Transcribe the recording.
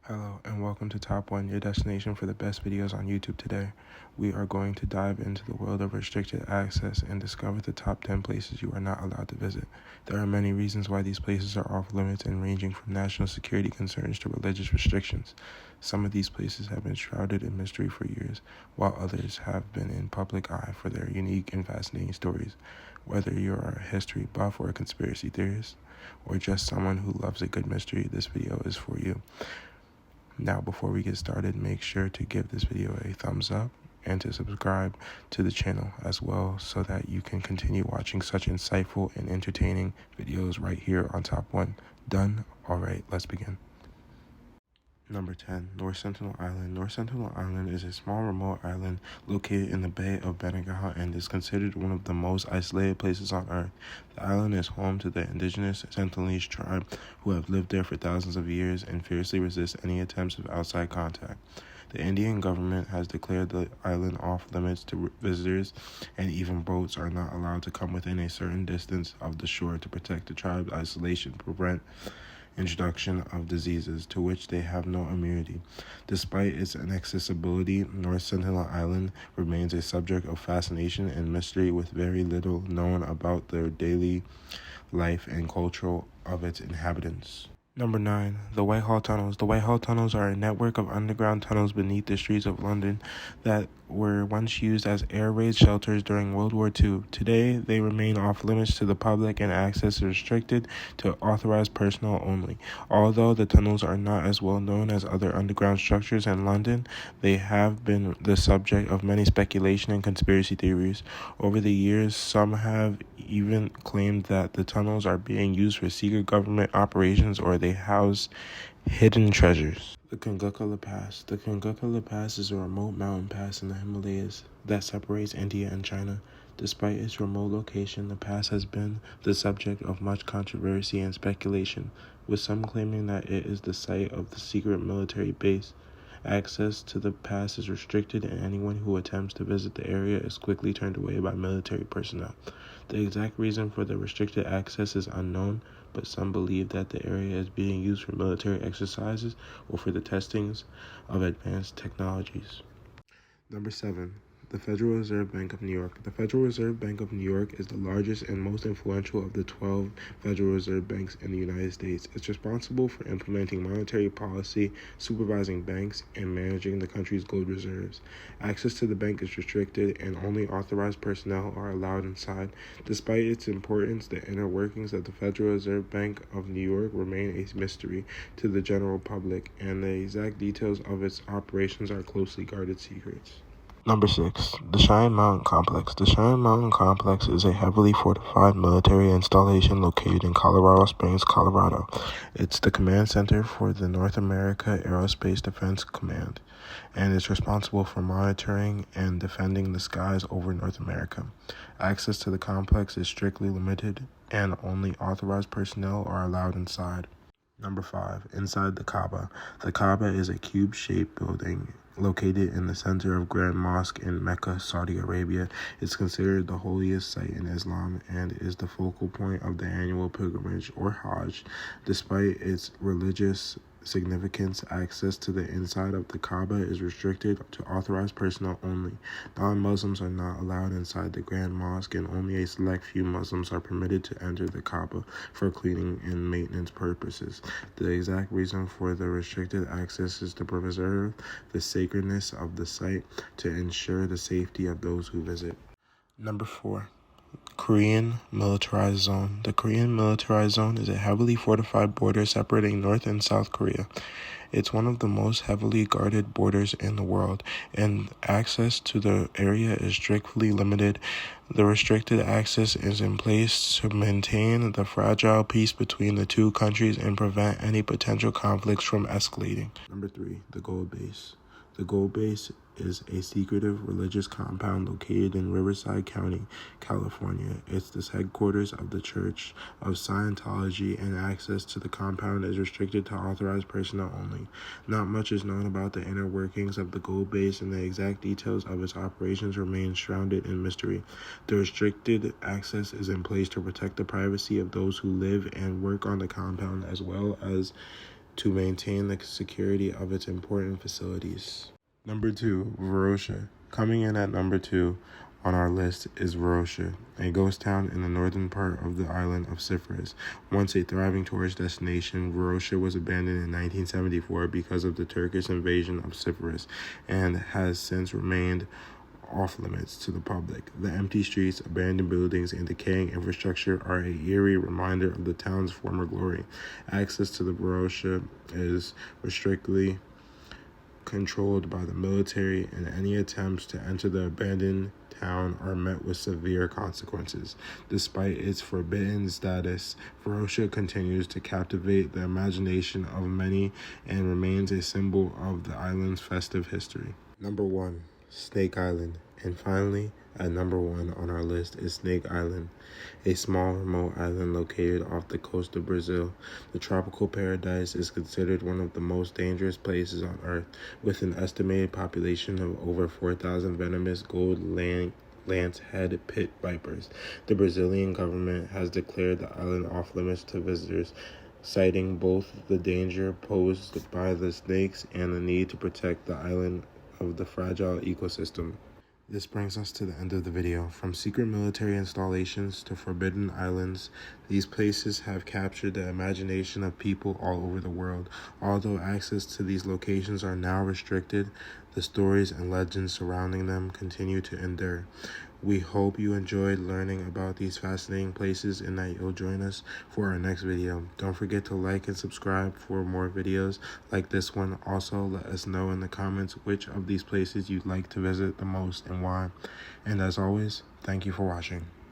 Hello and welcome to Top 1, your destination for the best videos on YouTube today. We are going to dive into the world of restricted access and discover the top 10 places you are not allowed to visit. There are many reasons why these places are off limits and ranging from national security concerns to religious restrictions. Some of these places have been shrouded in mystery for years, while others have been in public eye for their unique and fascinating stories. Whether you're a history buff or a conspiracy theorist, or just someone who loves a good mystery, this video is for you. Now, before we get started, make sure to give this video a thumbs up and to subscribe to the channel as well so that you can continue watching such insightful and entertaining videos right here on Top 1. Done? Alright, let's begin. Number 10, North Sentinel Island. North Sentinel Island is a small remote island located in the Bay of Bengal and is considered one of the most isolated places on Earth. The island is home to the indigenous Sentinelese tribe who have lived there for thousands of years and fiercely resist any attempts of outside contact. The Indian government has declared the island off limits to visitors, and even boats are not allowed to come within a certain distance of the shore to protect the tribe's isolation, prevent introduction of diseases to which they have no immunity. Despite its inaccessibility, North Sentinel Island remains a subject of fascination and mystery, with very little known about their daily life and culture of its inhabitants. Number 9. The Whitehall Tunnels. The Whitehall Tunnels are a network of underground tunnels beneath the streets of London that were once used as air raid shelters during World War II. Today, they remain off limits to the public and access is restricted to authorized personnel only. Although the tunnels are not as well known as other underground structures in London, they have been the subject of many speculation and conspiracy theories. Over the years, some have even claimed that the tunnels are being used for secret government operations or they house hidden treasures. The Kungukala Pass. The Kungukala Pass is a remote mountain pass in the Himalayas that separates India and China. Despite its remote location, the pass has been the subject of much controversy and speculation, with some claiming that it is the site of the secret military base. Access to the pass is restricted, and anyone who attempts to visit the area is quickly turned away by military personnel. The exact reason for the restricted access is unknown, but some believe that the area is being used for military exercises or for the testings of advanced technologies. Number 7. The Federal Reserve Bank of New York. The Federal Reserve Bank of New York is the largest and most influential of the 12 Federal Reserve Banks in the United States. It's responsible for implementing monetary policy, supervising banks, and managing the country's gold reserves. Access to the bank is restricted, and only authorized personnel are allowed inside. Despite its importance, the inner workings of the Federal Reserve Bank of New York remain a mystery to the general public, and the exact details of its operations are closely guarded secrets. Number 6. The Cheyenne Mountain Complex. The Cheyenne Mountain Complex is a heavily fortified military installation located in Colorado Springs, Colorado. It's the command center for the North America Aerospace Defense Command, and is responsible for monitoring and defending the skies over North America. Access to the complex is strictly limited, and only authorized personnel are allowed inside. Number 5. Inside the Kaaba. The Kaaba is a cube-shaped building located in the center of Grand Mosque in Mecca, Saudi Arabia. It's considered the holiest site in Islam and is the focal point of the annual pilgrimage or Hajj. Despite its religious significance, access to the inside of the Kaaba is restricted to authorized personnel only. Non-Muslims are not allowed inside the Grand Mosque, and only a select few Muslims are permitted to enter the Kaaba for cleaning and maintenance purposes. The exact reason for the restricted access is to preserve the sacredness of the site to ensure the safety of those who visit. Number 4. Korean Militarized Zone. The Korean Militarized Zone is a heavily fortified border separating North and South Korea. It's one of the most heavily guarded borders in the world, and access to the area is strictly limited. The restricted access is in place to maintain the fragile peace between the two countries and prevent any potential conflicts from escalating. Number 3. The Gold Base. The Gold Base is a secretive religious compound located in Riverside County, California. It's the headquarters of the Church of Scientology, and access to the compound is restricted to authorized personnel only. Not much is known about the inner workings of the Gold Base, and the exact details of its operations remain shrouded in mystery. The restricted access is in place to protect the privacy of those who live and work on the compound, as well as to maintain the security of its important facilities. Number 2, Varosha. Coming in at number 2 on our list is Varosha, a ghost town in the northern part of the island of Cyprus. Once a thriving tourist destination, Varosha was abandoned in 1974 because of the Turkish invasion of Cyprus and has since remained off limits to the public. The empty streets, abandoned buildings, and decaying infrastructure are a eerie reminder of the town's former glory. Access to the Varosha is strictly controlled by the military, and any attempts to enter the abandoned town are met with severe consequences. Despite its forbidden status, Varosha continues to captivate the imagination of many and remains a symbol of the island's festive history. Number 1, Snake Island. And finally, at number 1 on our list is Snake Island, a small remote island located off the coast of Brazil. The tropical paradise is considered one of the most dangerous places on Earth, with an estimated population of over 4,000 venomous gold lance-head pit vipers. The Brazilian government has declared the island off limits to visitors, citing both the danger posed by the snakes and the need to protect the island of the fragile ecosystem. This brings us to the end of the video. From secret military installations to forbidden islands, these places have captured the imagination of people all over the world. Although access to these locations are now restricted, the stories and legends surrounding them continue to endure. We hope you enjoyed learning about these fascinating places and that you'll join us for our next video. Don't forget to like and subscribe for more videos like this one. Also, let us know in the comments which of these places you'd like to visit the most and why. And as always, thank you for watching.